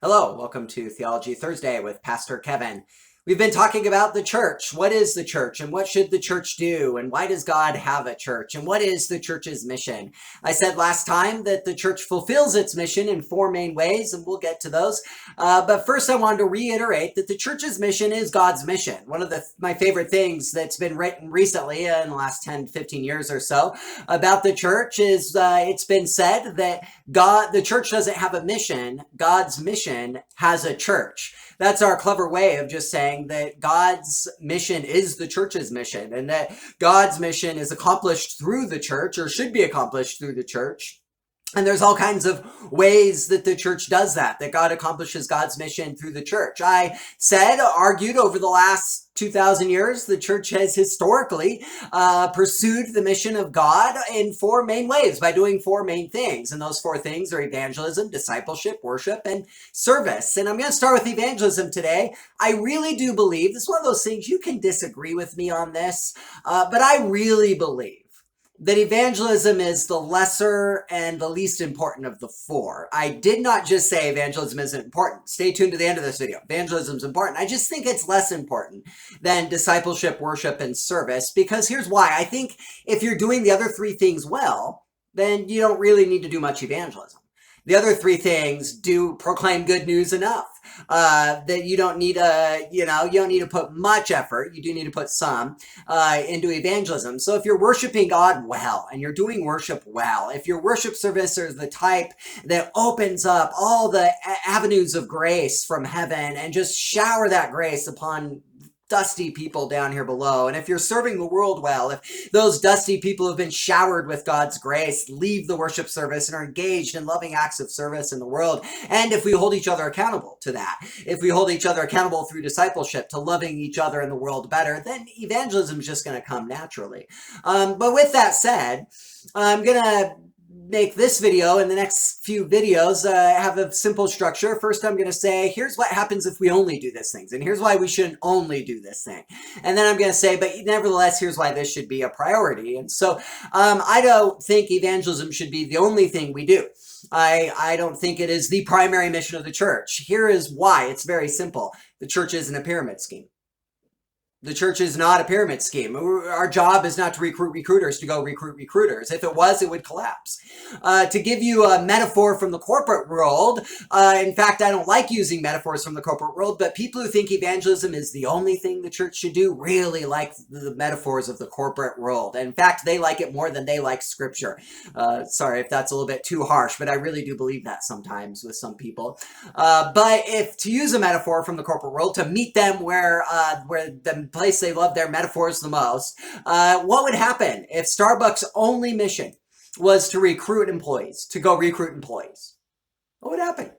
Hello, welcome to Theology Thursday with Pastor Kevin. We've been talking about the church. What is the church and what should the church do? And why does God have a church? And what is the church's mission? I said last time that the church fulfills its mission in four main ways, and we'll get to those. But first, I wanted to reiterate that the church's mission is God's mission. One of my favorite things that's been written recently in the last 10, 15 years or so about the church is it's been said that the church doesn't have a mission. God's mission has a church. That's our clever way of just saying that God's mission is the church's mission, and that God's mission is accomplished through the church, or should be accomplished through the church. And there's all kinds of ways that the church does that God accomplishes God's mission through the church. I argued over the last 2,000 years, the church has historically pursued the mission of God in four main ways by doing four main things. And those four things are evangelism, discipleship, worship, and service. And I'm going to start with evangelism today. I really do believe, this is one of those things, you can disagree with me on this, but I really believe that evangelism is the lesser and the least important of the four. I did not just say evangelism isn't important. Stay tuned to the end of this video. Evangelism is important. I just think it's less important than discipleship, worship, and service, because here's why. I think if you're doing the other three things well, then you don't really need to do much evangelism. The other three things do proclaim good news enough that you don't need you don't need to put much effort. You do need to put some into evangelism. So if you're worshiping God well and you're doing worship well, if your worship service is the type that opens up all the avenues of grace from heaven and just shower that grace upon dusty people down here below. And if you're serving the world well, if those dusty people who've been showered with God's grace leave the worship service and are engaged in loving acts of service in the world, and if we hold each other accountable to that, if we hold each other accountable through discipleship to loving each other in the world better, then evangelism is just going to come naturally. But with that said, I'm going to make this video and the next few videos have a simple structure. First, I'm going to say, here's what happens if we only do this thing, and here's why we shouldn't only do this thing. And then I'm going to say, but nevertheless, here's why this should be a priority. And so I don't think evangelism should be the only thing we do. I don't think it is the primary mission of the church. Here is why. It's very simple. The church isn't a pyramid scheme. The church is not a pyramid scheme. Our job is not to recruit recruiters to go recruit recruiters. If it was, it would collapse. To give you a metaphor from the corporate world, in fact, I don't like using metaphors from the corporate world, but people who think evangelism is the only thing the church should do really like the metaphors of the corporate world. In fact, they like it more than they like scripture. Sorry if that's a little bit too harsh, but I really do believe that sometimes with some people. But if to use a metaphor from the corporate world, to meet them where the place they love their metaphors the most, what would happen if Starbucks' only mission was to recruit employees, to go recruit employees? What would happen?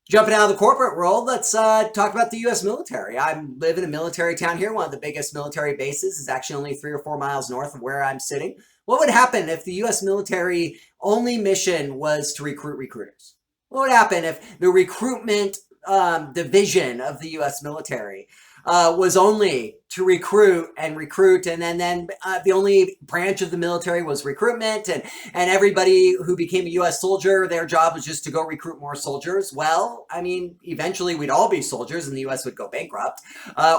Jumping out of the corporate world, let's talk about the U.S. military. I live in a military town here. One of the biggest military bases is actually only 3 or 4 miles north of where I'm sitting. What would happen if the U.S. military only mission was to recruit recruiters? What would happen if the recruitment division of the U.S. military was only to recruit, and then the only branch of the military was recruitment, and everybody who became a U.S. soldier, their job was just to go recruit more soldiers? Well, I mean, eventually we'd all be soldiers and the U.S. would go bankrupt,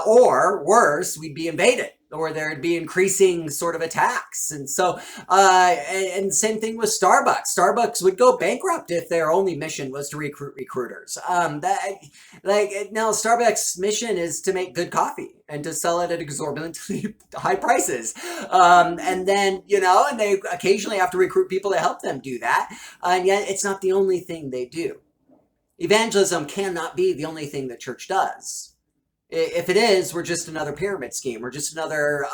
or worse, we'd be invaded, or there'd be increasing sort of attacks. And so, and same thing with Starbucks. Starbucks would go bankrupt if their only mission was to recruit recruiters. Now Starbucks' mission is to make good coffee and to sell it at exorbitantly high prices. And then, and they occasionally have to recruit people to help them do that. And yet it's not the only thing they do. Evangelism cannot be the only thing the church does. If it is, we're just another pyramid scheme. We're just another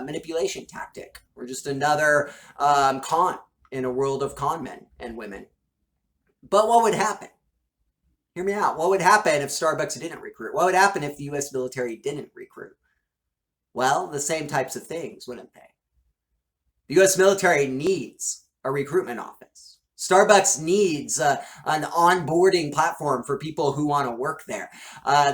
manipulation tactic. We're just another con in a world of con men and women. But what would happen? Hear me out. What would happen if Starbucks didn't recruit? What would happen if the U.S. military didn't recruit? Well, the same types of things, wouldn't they? The U.S. military needs a recruitment office. Starbucks needs an onboarding platform for people who want to work there.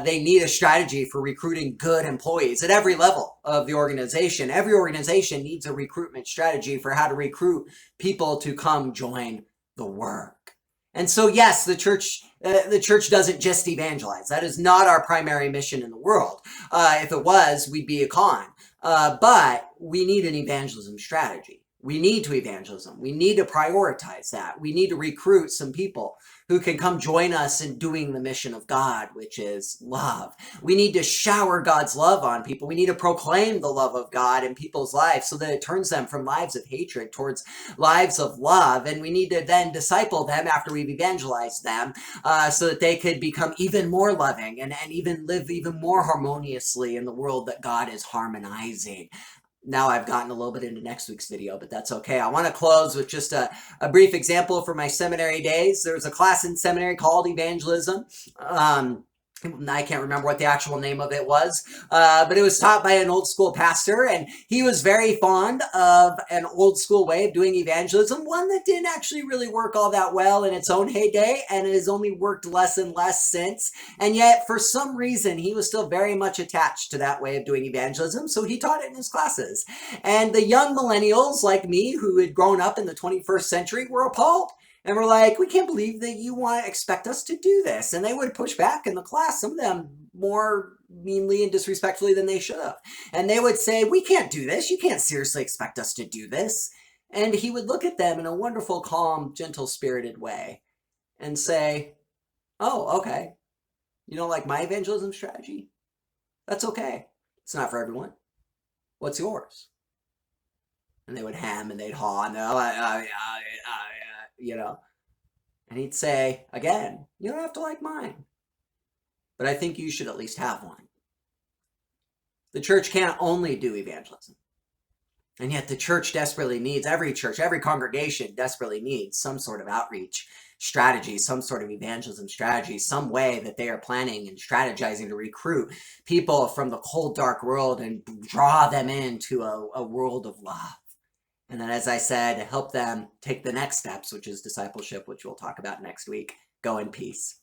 They need a strategy for recruiting good employees at every level of the organization. Every organization needs a recruitment strategy for how to recruit people to come join the work. And so, yes, the church doesn't just evangelize. That is not our primary mission in the world. If it was, we'd be a con. But we need an evangelism strategy. We need to evangelism. We need to prioritize that. We need to recruit some people who can come join us in doing the mission of God, which is love. We need to shower God's love on people. We need to proclaim the love of God in people's lives so that it turns them from lives of hatred towards lives of love. And we need to then disciple them after we've evangelized them so that they could become even more loving and even live even more harmoniously in the world that God is harmonizing. Now I've gotten a little bit into next week's video, but that's okay. I want to close with just a brief example from my seminary days. There was a class in seminary called Evangelism. I can't remember what the actual name of it was, but it was taught by an old school pastor, and he was very fond of an old school way of doing evangelism, one that didn't actually really work all that well in its own heyday, and it has only worked less and less since. And yet, for some reason, he was still very much attached to that way of doing evangelism, so he taught it in his classes. And the young millennials like me, who had grown up in the 21st century, were appalled. And we're like, we can't believe that you want to expect us to do this. And they would push back in the class, some of them more meanly and disrespectfully than they should have. And they would say, we can't do this. You can't seriously expect us to do this. And he would look at them in a wonderful, calm, gentle-spirited way and say, oh, okay. You don't like my evangelism strategy? That's okay. It's not for everyone. What's yours? And they would hem and they'd haw and you know, and he'd say, again, you don't have to like mine, but I think you should at least have one. The church can't only do evangelism. And yet the church desperately needs, every church, every congregation desperately needs some sort of outreach strategy, some sort of evangelism strategy, some way that they are planning and strategizing to recruit people from the cold, dark world and draw them into a world of love. And then, as I said, help them take the next steps, which is discipleship, which we'll talk about next week. Go in peace.